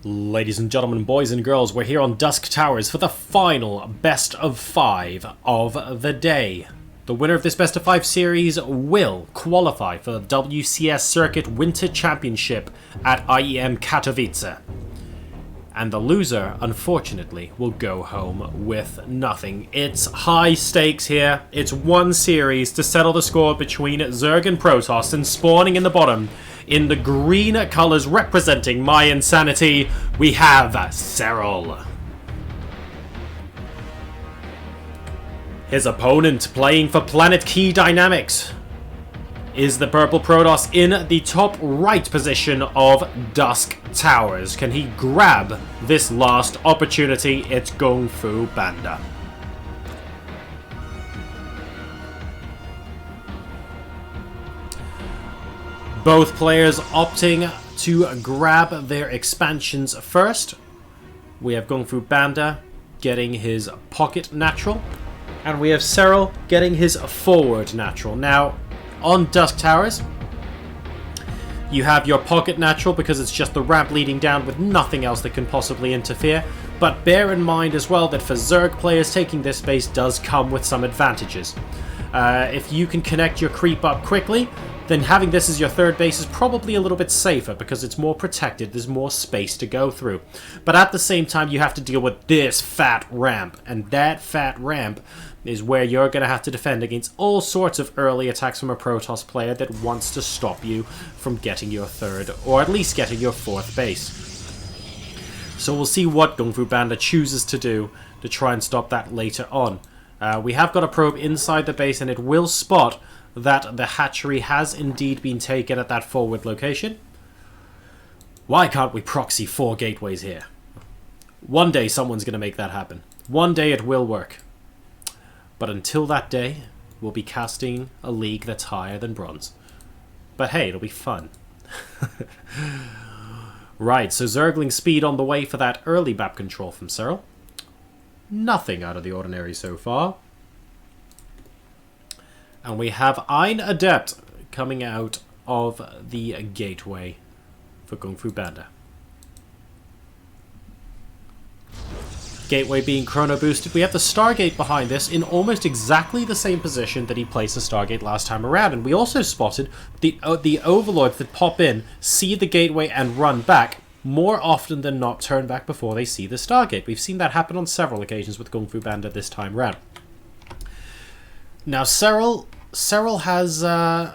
Ladies and gentlemen, boys and girls, we're here on Dusk Towers for the final best of 5 of the day. The winner of this best of 5 series will qualify for the WCS Circuit Winter Championship at IEM Katowice. And the loser, unfortunately, will go home with nothing. It's high stakes here. It's one series to settle the score between Zerg and Protoss, and spawning in the bottom, in the green colours representing mYinsanity, we have Serral. His opponent, playing for Planetkey Dynamics, is the purple Protoss in the top right position of Dusk Towers. Can he grab this last opportunity? It's GunGFuBanDa. Both players opting to grab their expansions first. We have GunGFuBanDa getting his pocket natural, and we have Serral getting his forward natural. Now, on Dusk Towers, you have your pocket natural because it's just the ramp leading down with nothing else that can possibly interfere. But bear in mind as well that for Zerg players, taking this base does come with some advantages. If you can connect your creep up quickly, then having this as your third base is probably a little bit safer because it's more protected, there's more space to go through. But at the same time, you have to deal with this fat ramp, and that fat ramp is where you're going to have to defend against all sorts of early attacks from a Protoss player that wants to stop you from getting your third, or at least getting your fourth base. So we'll see what GunGFuBanDa chooses to do to try and stop that later on. We have got a probe inside the base, and it will spot that the hatchery has indeed been taken at that forward location. Why can't we proxy 4 gateways here? One day someone's going to make that happen. One day it will work. But until that day, we'll be casting a league that's higher than bronze. But hey, it'll be fun. Right, so Zergling speed on the way for that early map control from Serral. Nothing out of the ordinary so far. And we have Ein Adept coming out of the gateway for GunGFuBanDa. Gateway being chrono boosted. We have the Stargate behind this in almost exactly the same position that he placed the Stargate last time around. And we also spotted the Overlords that pop in, see the gateway and run back, more often than not turn back before they see the Stargate. We've seen that happen on several occasions with GunGFuBanDa this time around. Now Serral has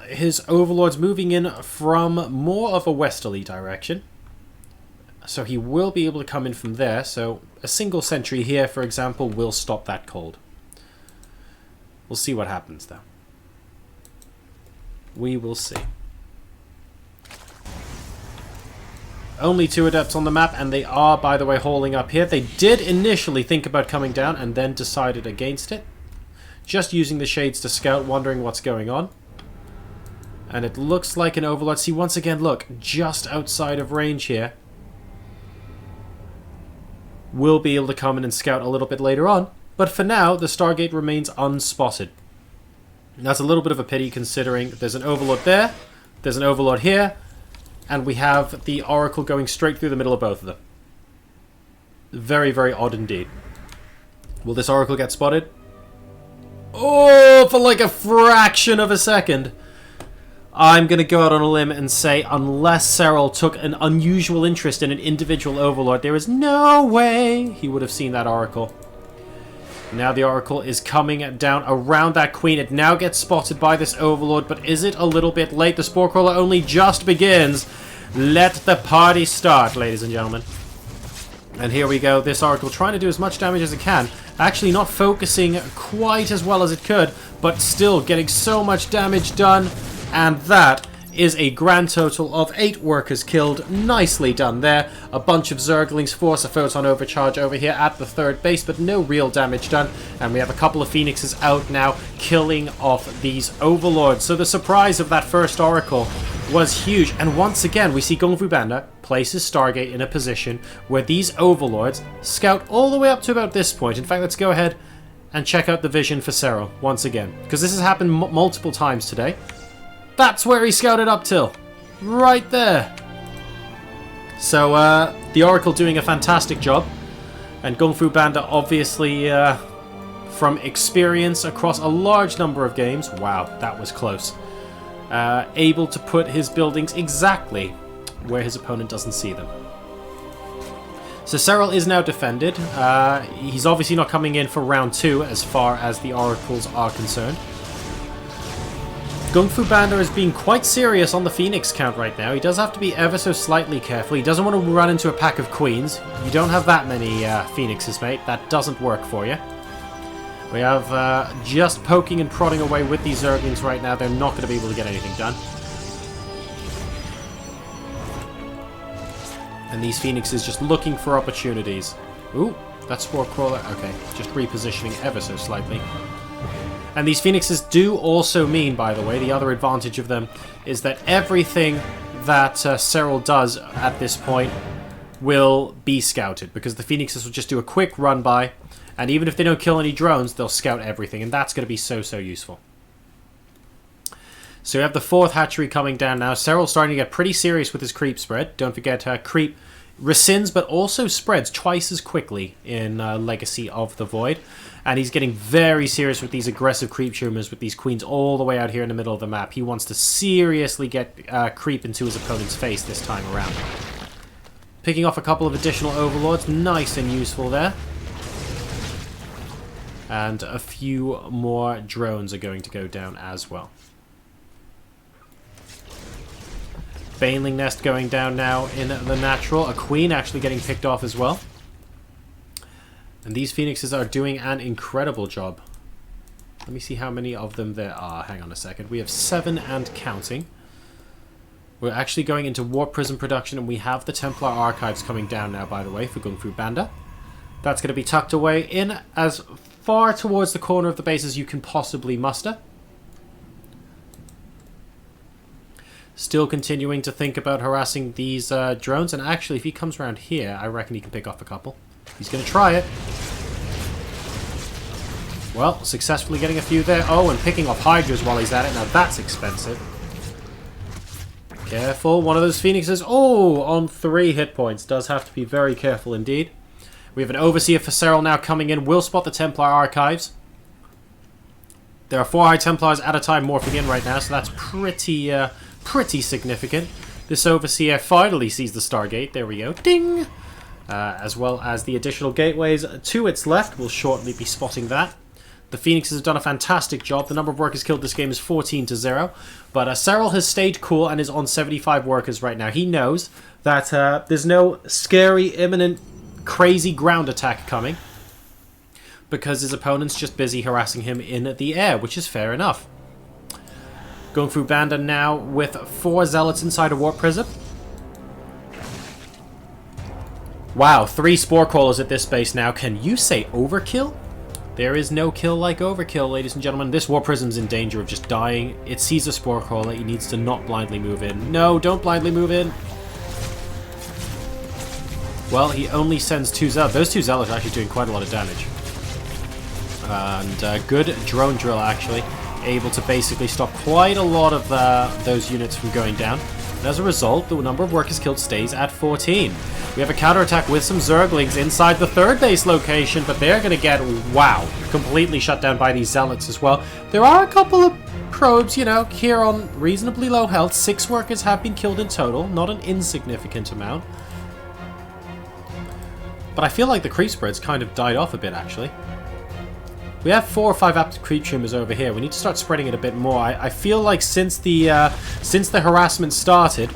his Overlords moving in from more of a westerly direction. So he will be able to come in from there. So a single sentry here, for example, will stop that cold. We'll see what happens, though. We will see. Only 2 adepts on the map, and they are, by the way, hauling up here. They did initially think about coming down and then decided against it. Just using the shades to scout, wondering what's going on. And it looks like an Overlord. See, once again, look, just outside of range here. We'll be able to come in and scout a little bit later on. But for now, the Stargate remains unspotted. That's a little bit of a pity considering there's an Overlord there, there's an Overlord here, and we have the Oracle going straight through the middle of both of them. Very, very odd indeed. Will this Oracle get spotted? Oh, for like a fraction of a second. I'm going to go out on a limb and say, unless Serral took an unusual interest in an individual Overlord, there is no way he would have seen that Oracle. Now the Oracle is coming down around that Queen. It now gets spotted by this Overlord, but is it a little bit late? The Spore Crawler only just begins. Let the party start, ladies and gentlemen. And here we go. This Oracle trying to do as much damage as it can. Actually not focusing quite as well as it could, but still getting so much damage done. And that is a grand total of 8 workers killed. Nicely done there. A bunch of Zerglings force a photon overcharge over here at the third base, but no real damage done. And we have a couple of Phoenixes out now, killing off these Overlords. So the surprise of that first Oracle was huge. And once again, we see GunGFuBanDa place his Stargate in a position where these Overlords scout all the way up to about this point. In fact, let's go ahead and check out the vision for Serral once again, because this has happened multiple times today. That's where he scouted up till. Right there. So, the Oracle doing a fantastic job. And GunGFuBanDa obviously, from experience across a large number of games, wow, that was close, able to put his buildings exactly where his opponent doesn't see them. So Serral is now defended. He's obviously not coming in for round 2 as far as the Oracles are concerned. GunGFuBanDa is being quite serious on the Phoenix count right now. He does have to be ever so slightly careful. He doesn't want to run into a pack of Queens. You don't have that many Phoenixes, mate. That doesn't work for you. We have just poking and prodding away with these Zerglings right now. They're not going to be able to get anything done. And these Phoenixes just looking for opportunities. Ooh, that Spore Crawler. Okay, just repositioning ever so slightly. And these Phoenixes do also mean, by the way, the other advantage of them is that everything that Serral does at this point will be scouted, because the Phoenixes will just do a quick run by, and even if they don't kill any drones, they'll scout everything, and that's going to be so useful. So we have the 4th hatchery coming down now. Serral's starting to get pretty serious with his creep spread. Don't forget, creep rescinds, but also spreads twice as quickly in Legacy of the Void. And he's getting very serious with these aggressive creep tumors with these queens all the way out here in the middle of the map. He wants to seriously get creep into his opponent's face this time around. Picking off a couple of additional overlords. Nice and useful there. And a few more drones are going to go down as well. Baneling Nest going down now in the natural. A queen actually getting picked off as well. And these Phoenixes are doing an incredible job. Let me see how many of them there are. Hang on a second. We have 7 and counting. We're actually going into Warp Prism production, and we have the Templar Archives coming down now, by the way, for GunGFuBanDa. That's going to be tucked away in as far towards the corner of the base as you can possibly muster. Still continuing to think about harassing these drones, and actually, if he comes around here, I reckon he can pick off a couple. He's going to try it. Well, successfully getting a few there. Oh, and picking off Hydras while he's at it. Now, that's expensive. Careful. One of those Phoenixes. Oh, on 3 hit points. Does have to be very careful indeed. We have an Overseer for Serral now coming in. Will spot the Templar Archives. There are 4 High Templars at a time morphing in right now, so that's pretty significant. This Overseer finally sees the Stargate. There we go. Ding! As well as the additional gateways to its left. We'll shortly be spotting that. The Phoenixes have done a fantastic job. The number of workers killed this game is 14-0. But Serral has stayed cool and is on 75 workers right now. He knows that there's no scary, imminent, crazy ground attack coming, because his opponent's just busy harassing him in the air, which is fair enough. GunGFuBanDa now with 4 Zealots inside a Warp Prism. Wow, 3 Spore Crawlers at this base now. Can you say overkill? There is no kill like overkill, ladies and gentlemen. This Warp Prism's in danger of just dying. It sees a Spore Crawler. It needs to not blindly move in. No, don't blindly move in. Well, he only sends 2 Zealots. Those 2 Zealots are actually doing quite a lot of damage. And good drone drill, actually. Able to basically stop quite a lot of those units from going down. And as a result, the number of workers killed stays at 14. We have a counterattack with some Zerglings inside the 3rd base location, but they're going to get, wow, completely shut down by these Zealots as well. There are a couple of probes, you know, here on reasonably low health. 6 workers have been killed in total, not an insignificant amount. But I feel like the creep spread's kind of died off a bit, actually. We have 4 or 5 active creep tumors over here. We need to start spreading it a bit more. I feel like since the harassment started,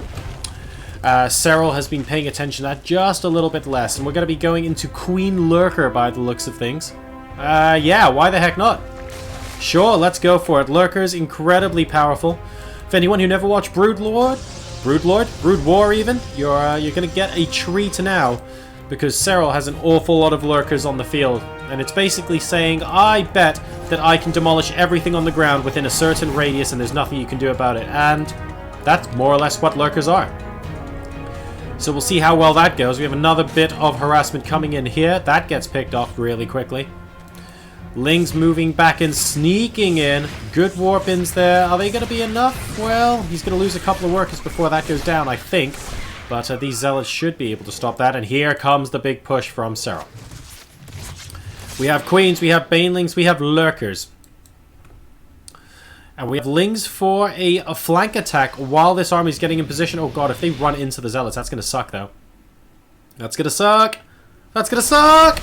Serral has been paying attention to that just a little bit less, and we're going to be going into Queen Lurker by the looks of things. Yeah, why the heck not? Sure, let's go for it. Lurker's incredibly powerful. For anyone who never watched Brood War even, you're going to get a treat now, because Serral has an awful lot of Lurkers on the field, and it's basically saying, I bet that I can demolish everything on the ground within a certain radius and there's nothing you can do about it, and that's more or less what Lurkers are. So we'll see how well that goes. We have another bit of harassment coming in here. That gets picked off really quickly. Ling's moving back and sneaking in. Good warp-ins there. Are they going to be enough? Well, he's going to lose a couple of workers before that goes down, I think. But these Zealots should be able to stop that. And here comes the big push from Serral. We have Queens, we have Banelings, we have Lurkers. And we have Lings for a flank attack while this army is getting in position. Oh god, if they run into the Zealots, that's going to suck though. That's going to suck. That's going to suck.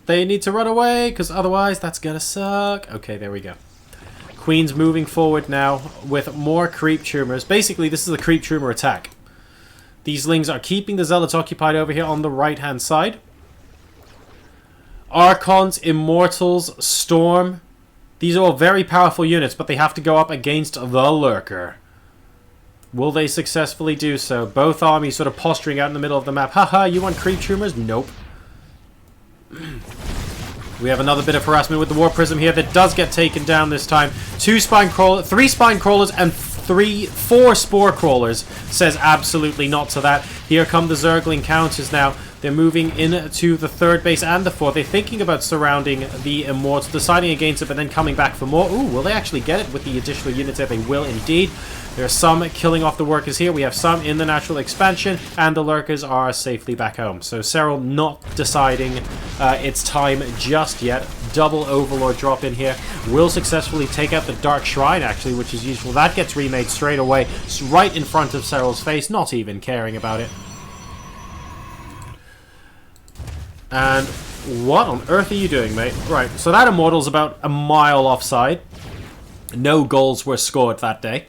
They need to run away, because otherwise that's going to suck. Okay, there we go. Queen's moving forward now with more creep tumors. Basically, this is a creep tumor attack. These Lings are keeping the Zealots occupied over here on the right-hand side. Archons, Immortals, Storm. These are all very powerful units, but they have to go up against the Lurker. Will they successfully do so? Both armies sort of posturing out in the middle of the map. Haha, you want creep tumors? Nope. We have another bit of harassment with the War Prism here that does get taken down this time. 3 spine crawlers and 4 spore crawlers says absolutely not to that. Here come the Zergling counters now. They're moving into the 3rd base and the 4th. They're thinking about surrounding the Immortals, deciding against it, but then coming back for more. Ooh, will they actually get it with the additional units there? They will indeed. There are some killing off the workers here. We have some in the natural expansion, and the Lurkers are safely back home. So Serral not deciding its time just yet. Double Overlord drop in here. Will successfully take out the Dark Shrine, actually, which is useful. That gets remade straight away, right in front of Serral's face, not even caring about it. And what on earth are you doing, mate? Right, so that Immortal's about a mile offside. No goals were scored that day.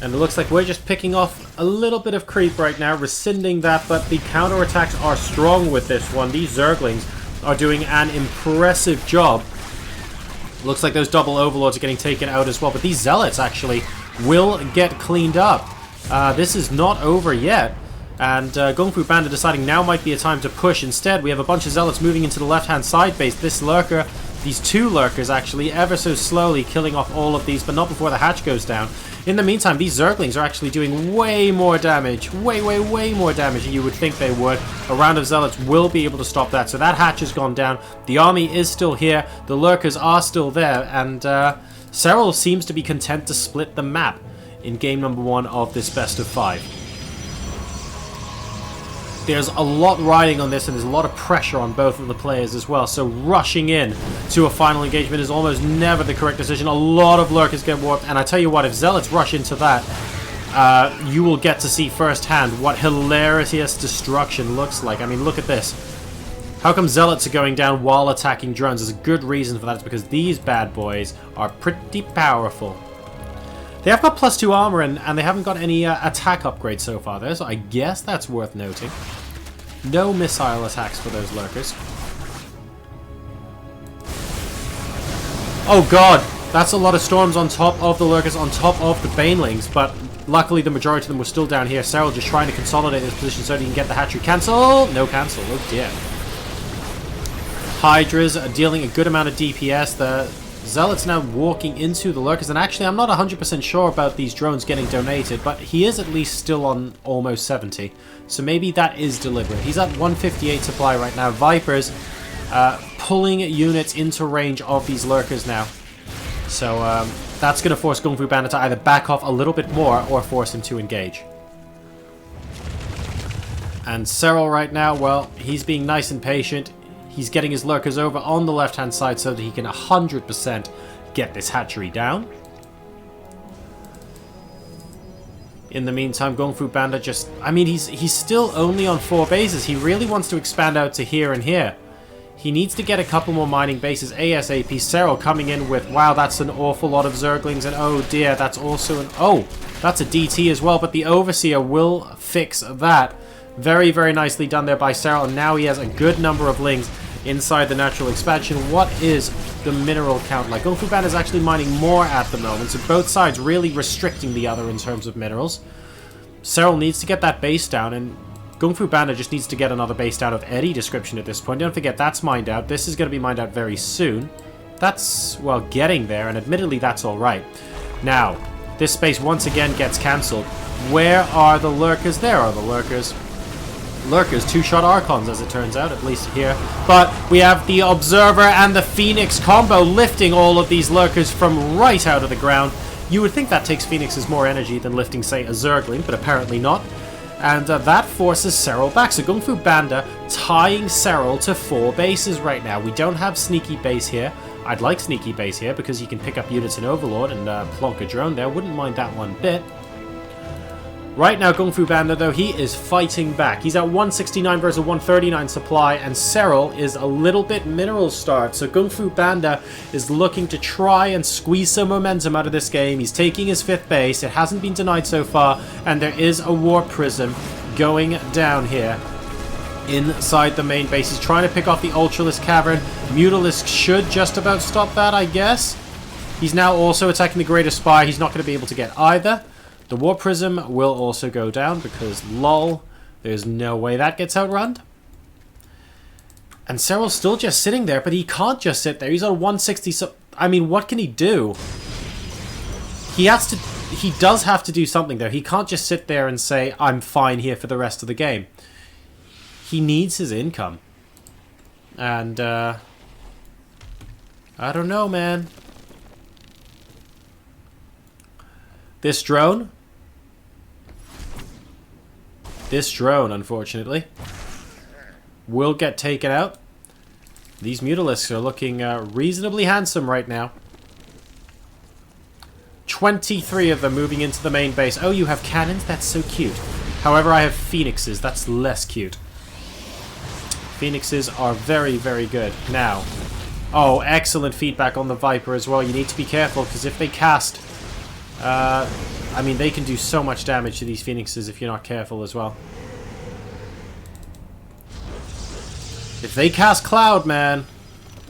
And it looks like we're just picking off a little bit of creep right now, rescinding that, but the counterattacks are strong with this one. These Zerglings are doing an impressive job. Looks like those double Overlords are getting taken out as well, but these Zealots actually will get cleaned up. This is not over yet, and GunGFuBanDa deciding now might be a time to push. Instead, we have a bunch of Zealots moving into the left-hand side base. This Lurker, these 2 Lurkers actually, ever so slowly killing off all of these, but not before the hatch goes down. In the meantime, these Zerglings are actually doing way more damage. Way more damage than you would think they would. A round of Zealots will be able to stop that. So that hatch has gone down. The army is still here. The Lurkers are still there. And Serral seems to be content to split the map in game number 1 of this best of 5. There's a lot riding on this, and there's a lot of pressure on both of the players as well. So rushing in to a final engagement is almost never the correct decision. A lot of Lurkers get warped, and I tell you what, if Zealots rush into that, you will get to see firsthand what hilarious destruction looks like. I mean, look at this. How come Zealots are going down while attacking drones? There's a good reason for that. It's because these bad boys are pretty powerful. They have got +2 armor, and they haven't got any attack upgrades so far there, so I guess that's worth noting. No missile attacks for those Lurkers. Oh god, that's a lot of Storms on top of the Lurkers, on top of the Banelings, but luckily the majority of them were still down here. Serral just trying to consolidate his position so that he can get the hatchery. Cancel! No cancel, oh dear. Hydras are dealing a good amount of DPS. The Zealot's now walking into the Lurkers, and actually I'm not 100% sure about these drones getting donated, but he is at least still on almost 70, so maybe that is deliberate. He's at 158 supply right now. Vipers pulling units into range of these Lurkers now, so that's going to force GunGFuBanDa to either back off a little bit more or force him to engage. And Serral right now, well, he's being nice and patient. He's getting his Lurkers over on the left-hand side so that he can 100% get this hatchery down. In the meantime, GunGFuBanDa just... I mean, he's still only on 4 bases. He really wants to expand out to here and here. He needs to get a couple more mining bases ASAP. Serral coming in with, wow, that's an awful lot of Zerglings, and oh dear, that's also an... Oh, that's a DT as well, but the Overseer will fix that. Very, very nicely done there by Serral, and now he has a good number of Lings inside the natural expansion. What is the mineral count like? GunGFuBanDa is actually mining more at the moment, so both sides really restricting the other in terms of minerals. Serral needs to get that base down, and GunGFuBanDa just needs to get another base down of any description at this point. Don't forget, that's mined out. This is going to be mined out very soon. That's, well, getting there, and admittedly that's alright. Now, this space once again gets cancelled. Where are the Lurkers? There are the Lurkers. Lurkers, two-shot Archons, as it turns out, at least here. But we have the Observer and the Phoenix combo lifting all of these Lurkers from right out of the ground. You would think that takes Phoenixes more energy than lifting, say, a Zergling, but apparently not. And that forces Serral back. So GunGFuBanDa tying Serral to 4 bases right now. We don't have Sneaky Base here. I'd like Sneaky Base here because you can pick up units in Overlord and plonk a drone there. Wouldn't mind that one bit. Right now, GunGFuBanDa, though, he is fighting back. He's at 169 versus 139 supply, and Serral is a little bit mineral-starved. So GunGFuBanDa is looking to try and squeeze some momentum out of this game. He's taking his 5th base. It hasn't been denied so far, and there is a Warp Prism going down here inside the main base. He's trying to pick off the Ultralisk Cavern. Mutalisk should just about stop that, I guess. He's now also attacking the Greater Spire. He's not going to be able to get either. The Warp Prism will also go down because, lol, there's no way that gets outrun. And Serral's still just sitting there, but he can't just sit there. He's on 160, so, I mean, what can he do? He does have to do something there. He can't just sit there and say, I'm fine here for the rest of the game. He needs his income. And, I don't know, man. This drone, unfortunately, will get taken out. These Mutalisks are looking reasonably handsome right now. 23 of them moving into the main base. Oh, you have cannons? That's so cute. However, I have Phoenixes. That's less cute. Phoenixes are very, very good. Now, oh, excellent feedback on the Viper as well. You need to be careful, because if they cast... I mean, they can do so much damage to these Phoenixes if you're not careful as well. If they cast Cloud, man,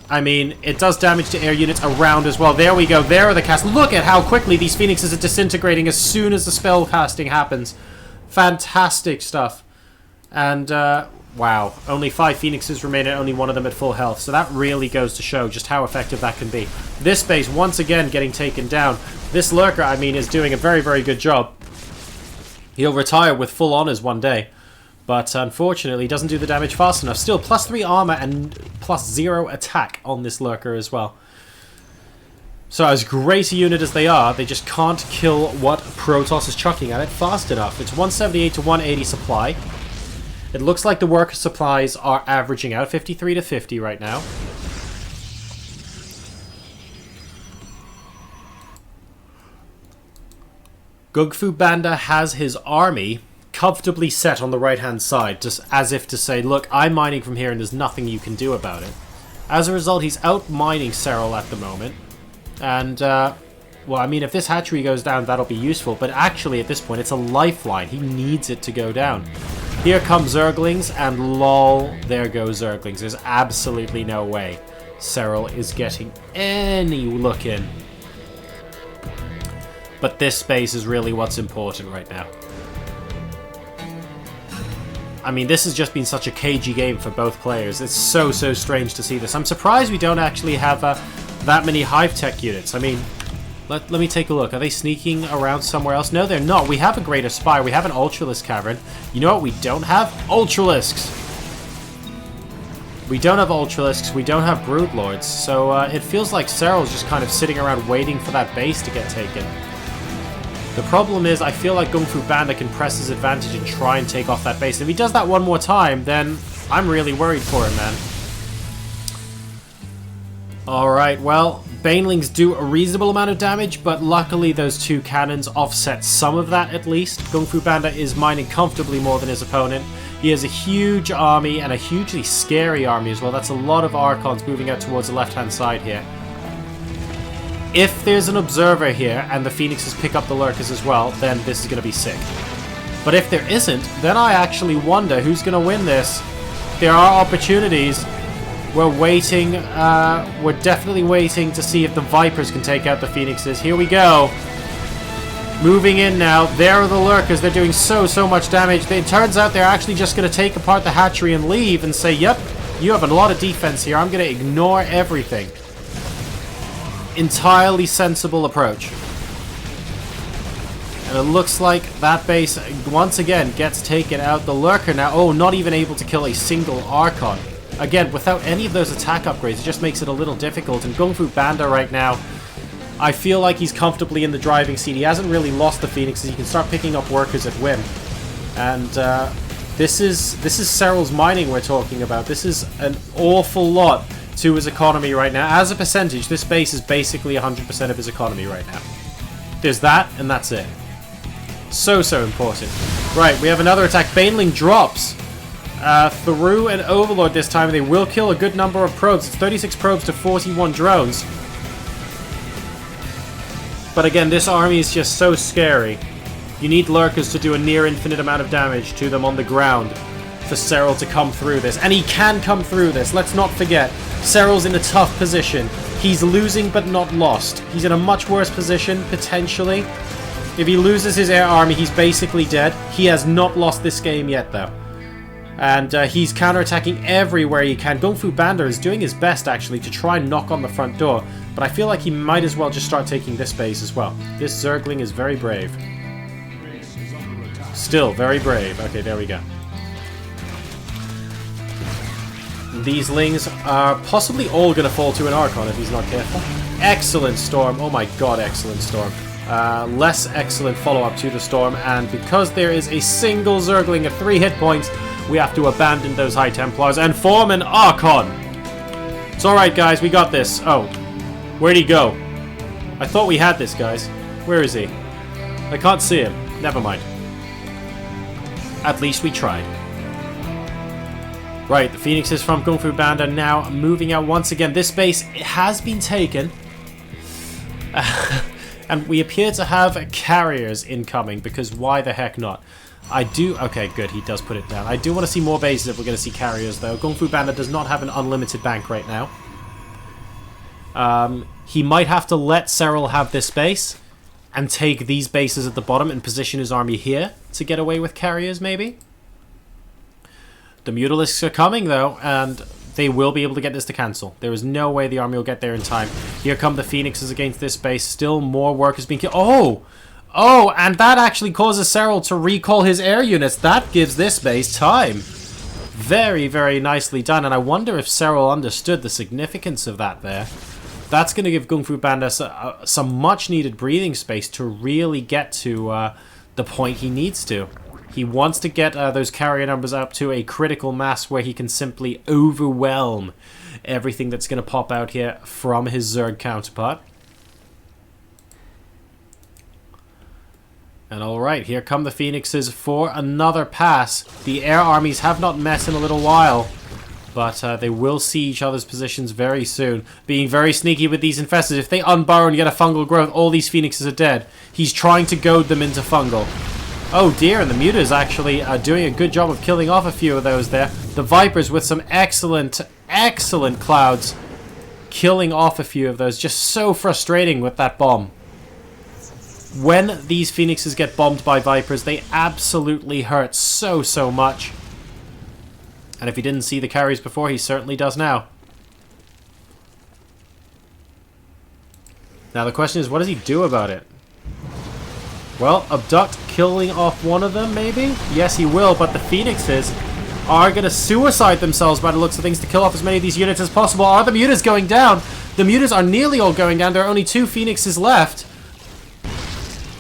I mean, it does damage to air units around as well. There we go. There are the casts. Look at how quickly these Phoenixes are disintegrating as soon as the spell casting happens. Fantastic stuff. And, wow. Only 5 Phoenixes remain and only one of them at full health. So that really goes to show just how effective that can be. This base, once again, getting taken down. This Lurker, I mean, is doing a very, very good job. He'll retire with full honors one day. But unfortunately, he doesn't do the damage fast enough. Still, +3 armor and +0 attack on this Lurker as well. So as great a unit as they are, they just can't kill what Protoss is chucking at it fast enough. It's 178 to 180 supply. It looks like the worker supplies are averaging out 53 to 50 right now. GunGFuBanDa has his army comfortably set on the right-hand side, just as if to say, look, I'm mining from here and there's nothing you can do about it. As a result, he's out-mining Serral at the moment. And, well, I mean, if this hatchery goes down, that'll be useful. But actually, at this point, it's a lifeline. He needs it to go down. Here come Zerglings, and lol, there go Zerglings. There's absolutely no way Serral is getting any look in. But this space is really what's important right now. I mean, this has just been such a cagey game for both players. It's so strange to see this. I'm surprised we don't actually have that many Hive Tech units. I mean, let me take a look. Are they sneaking around somewhere else? No, they're not. We have a Greater Spire. We have an Ultralisk Cavern. You know what we don't have? Ultralisks! We don't have Ultralisks. We don't have Broodlords. So it feels like Serral's just kind of sitting around waiting for that base to get taken. The problem is, I feel like GunGFuBanDa can press his advantage and try and take off that base. If he does that one more time, then I'm really worried for him, man. Alright, well, Banelings do a reasonable amount of damage, but luckily those 2 cannons offset some of that at least. GunGFuBanDa is mining comfortably more than his opponent. He has a huge army, and a hugely scary army as well. That's a lot of Archons moving out towards the left-hand side here. If there's an Observer here, and the Phoenixes pick up the Lurkers as well, then this is going to be sick. But if there isn't, then I actually wonder who's going to win this. There are opportunities. We're waiting, we're definitely waiting to see if the Vipers can take out the Phoenixes. Here we go. Moving in now. There are the Lurkers. They're doing so much damage. It turns out they're actually just going to take apart the hatchery and leave and say, yep, you have a lot of defense here. I'm going to ignore everything. Entirely sensible approach. And it looks like that base once again gets taken out. The Lurker now, oh, not even able to kill a single Archon. Again, without any of those attack upgrades, it just makes it a little difficult. And GunGFuBanDa right now, I feel like he's comfortably in the driving seat. He hasn't really lost the Phoenixes. He can start picking up workers at whim. And this is Serral's mining we're talking about. This is an awful lot to his economy right now. As a percentage, this base is basically 100% of his economy right now. There's that, and that's it. So important. Right, we have another attack. Baneling drops through an Overlord this time. They will kill a good number of probes. It's 36 probes to 41 drones. But again, this army is just so scary. You need Lurkers to do a near infinite amount of damage to them on the ground for Serral to come through this. And he can come through this. Let's not forget, Serral's in a tough position. He's losing but not lost. He's in a much worse position, potentially. If he loses his air army, he's basically dead. He has not lost this game yet, though. And he's counterattacking everywhere he can. GunGFuBanDa is doing his best, actually, to try and knock on the front door. But I feel like he might as well just start taking this base as well. This Zergling is very brave. Still very brave. Okay, there we go. These Lings are possibly all going to fall to an Archon if he's not careful. Excellent Storm. Oh my god, excellent Storm. Less excellent follow-up to the Storm, and because there is a single Zergling at 3 hit points, we have to abandon those High Templars and form an Archon. It's alright, guys, we got this. Oh, where'd he go? I thought we had this, guys. Where is he? I can't see him. Never mind. At least we tried. Right, the Phoenixes from GunGFuBanDa now moving out once again. This base has been taken. And we appear to have carriers incoming, because why the heck not? Okay, good, he does put it down. I do want to see more bases if we're going to see carriers, though. GunGFuBanDa does not have an unlimited bank right now. He might have to let Serral have this base and take these bases at the bottom and position his army here to get away with carriers, maybe. The Mutalisks are coming, though, and they will be able to get this to cancel. There is no way the army will get there in time. Here come the Phoenixes against this base. Still more workers being killed. Oh, and that actually causes Serral to recall his air units. That gives this base time. Very, very nicely done, and I wonder if Serral understood the significance of that there. That's going to give GunGFuBanDa some much-needed breathing space to really get to the point he needs to. He wants to get those carrier numbers up to a critical mass where he can simply overwhelm everything that's going to pop out here from his Zerg counterpart. And alright, here come the Phoenixes for another pass. The air armies have not met in a little while, but they will see each other's positions very soon. Being very sneaky with these infestors. If they unburrow and get a fungal growth, all these Phoenixes are dead. He's trying to goad them into fungal. Oh dear, and the Mutas actually are doing a good job of killing off a few of those there. The Vipers with some excellent clouds, killing off a few of those. Just so frustrating with that bomb. When these Phoenixes get bombed by Vipers, they absolutely hurt so much. And if he didn't see the carries before, he certainly does now. Now the question is, what does he do about it? Well, abduct, killing off one of them, maybe? Yes, he will, but the Phoenixes are going to suicide themselves by the looks of things to kill off as many of these units as possible. Are the Mutas going down? The Mutas are nearly all going down. There are only 2 Phoenixes left.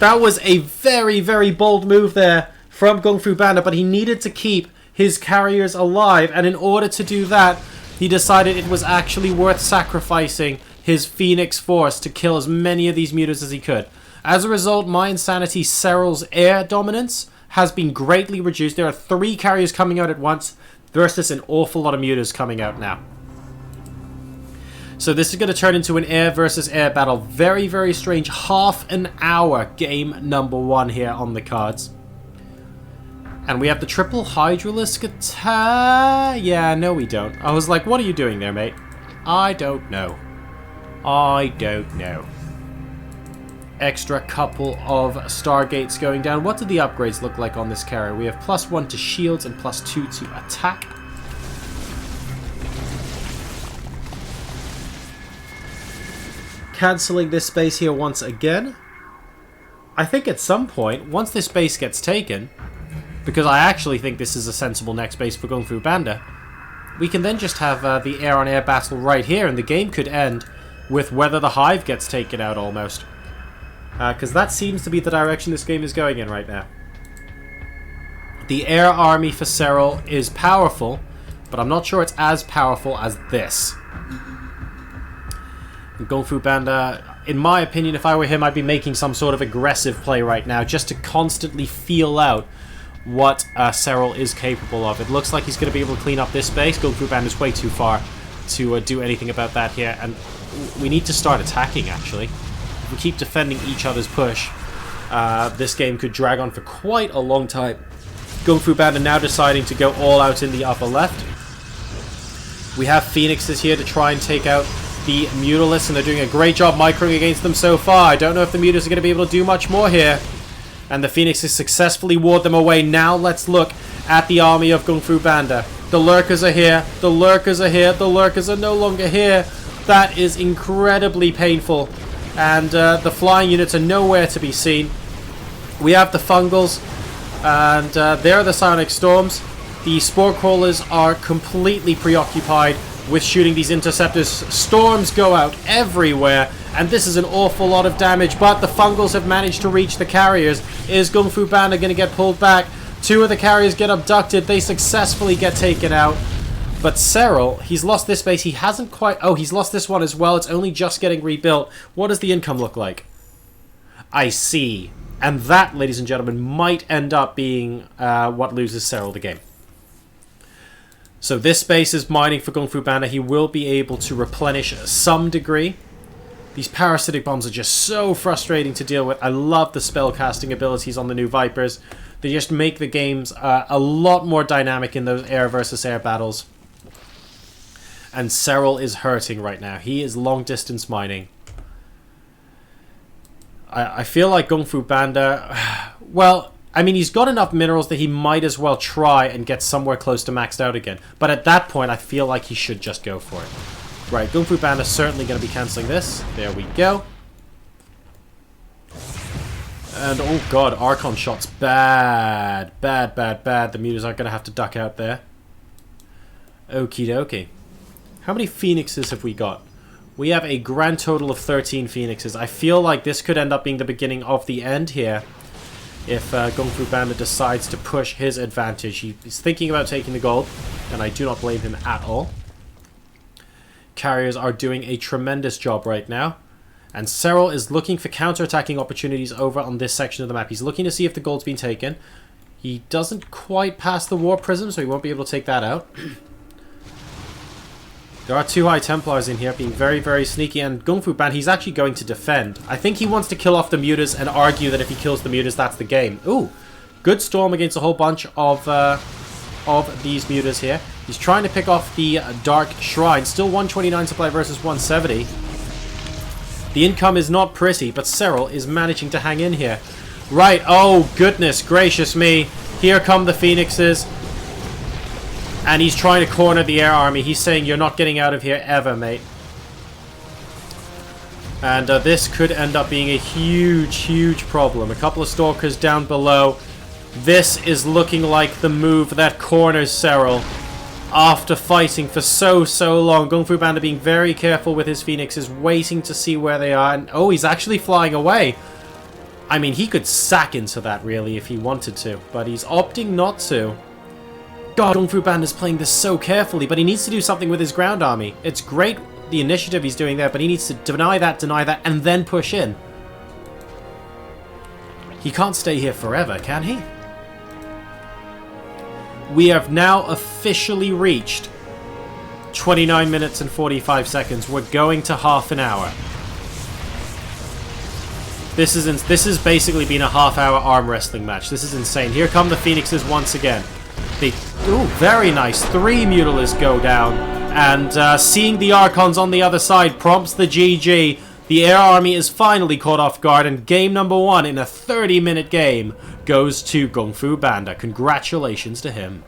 That was a very bold move there from GunGFuBanDa, but he needed to keep his carriers alive, and in order to do that, he decided it was actually worth sacrificing his Phoenix force to kill as many of these Mutas as he could. As a result, mYinsanity Serral's air dominance has been greatly reduced. There are 3 carriers coming out at once versus an awful lot of Mutas coming out now. So this is going to turn into an air versus air battle. Very strange. Half an hour game number 1 here on the cards. And we have the triple Hydralisk attack. Yeah, no we don't. I was like, what are you doing there, mate? I don't know. Extra couple of Stargates going down. What do the upgrades look like on this carrier? We have +1 to shields and +2 to attack. Cancelling this space here once again. I think at some point, once this base gets taken, because I actually think this is a sensible next base for GunGFuBanDa, we can then just have the air-on-air battle right here, and the game could end with whether the hive gets taken out almost. Because that seems to be the direction this game is going in right now. The air army for Serral is powerful, but I'm not sure it's as powerful as this. GunGFuBanDa, in my opinion, if I were him, I'd be making some sort of aggressive play right now, just to constantly feel out what Serral is capable of. It looks like he's going to be able to clean up this base. GunGFuBanDa is way too far to do anything about that here, and we need to start attacking, actually. If we keep defending each other's push, this game could drag on for quite a long time. GunGFuBanDa now deciding to go all out in the upper left. We have Phoenixes here to try and take out the Mutalisks, and they're doing a great job microing against them so far. I don't know if the Mutas are going to be able to do much more here. And the Phoenixes successfully ward them away. Now let's look at the army of GunGFuBanDa. The Lurkers are here. The Lurkers are here. The Lurkers are no longer here. That is incredibly painful. And the flying units are nowhere to be seen. We have the Fungals. And there are the Psionic Storms. The Spore Crawlers are completely preoccupied with shooting these interceptors. Storms go out everywhere, and this is an awful lot of damage, but the Fungals have managed to reach the carriers. Is GunGFuBanDa going to get pulled back? Two of the carriers get abducted. They successfully get taken out. But Serral, he's lost this base. He hasn't quite... Oh, he's lost this one as well. It's only just getting rebuilt. What does the income look like? I see. And that, ladies and gentlemen, might end up being what loses Serral the game. So this base is mining for GunGFuBanDa. He will be able to replenish some degree. These parasitic bombs are just so frustrating to deal with. I love the spellcasting abilities on the new Vipers. They just make the games a lot more dynamic in those air versus air battles. And Serral is hurting right now. He is long distance mining. I feel like GunGFuBanDa... Well... I mean, he's got enough minerals that he might as well try and get somewhere close to maxed out again. But at that point, I feel like he should just go for it. Right, GunGFuBanDa is certainly going to be cancelling this. There we go. And, oh god, Archon shots. Bad. Bad, bad, bad. The Mutas are going to have to duck out there. Okie dokie. How many Phoenixes have we got? We have a grand total of 13 Phoenixes. I feel like this could end up being the beginning of the end here. If GunGFuBanDa decides to push his advantage. He's thinking about taking the gold, and I do not blame him at all. Carriers are doing a tremendous job right now. And Serral is looking for counter-attacking opportunities over on this section of the map. He's looking to see if the gold's been taken. He doesn't quite pass the War Prism, so he won't be able to take that out. There are two High Templars in here, being very, very sneaky, and GunGFuBanDa, he's actually going to defend. I think he wants to kill off the Mutas and argue that if he kills the Mutas, that's the game. Ooh, good storm against a whole bunch of these Mutas here. He's trying to pick off the Dark Shrine. Still 129 supply versus 170. The income is not pretty, but Serral is managing to hang in here. Right, oh goodness gracious me. Here come the Phoenixes. And he's trying to corner the air army. He's saying, you're not getting out of here ever, mate. And this could end up being a huge, huge problem. A couple of Stalkers down below. This is looking like the move that corners Serral after fighting for so long. GunGFuBanDa being very careful with his Phoenixes, waiting to see where they are. And, oh, he's actually flying away. I mean, he could sack into that, really, if he wanted to. But he's opting not to. God, GunGFuBanDa is playing this so carefully, but he needs to do something with his ground army. It's great, the initiative he's doing there, but he needs to deny that, and then push in. He can't stay here forever, can he? We have now officially reached 29 minutes and 45 seconds. We're going to half an hour. This has basically been a half-hour arm wrestling match. This is insane. Here come the Phoenixes once again. Ooh, very nice. 3 Mutalisks go down. And seeing the Archons on the other side prompts the GG. The air army is finally caught off guard, and game number 1 in a 30-minute game goes to GunGFuBanDa. Congratulations to him.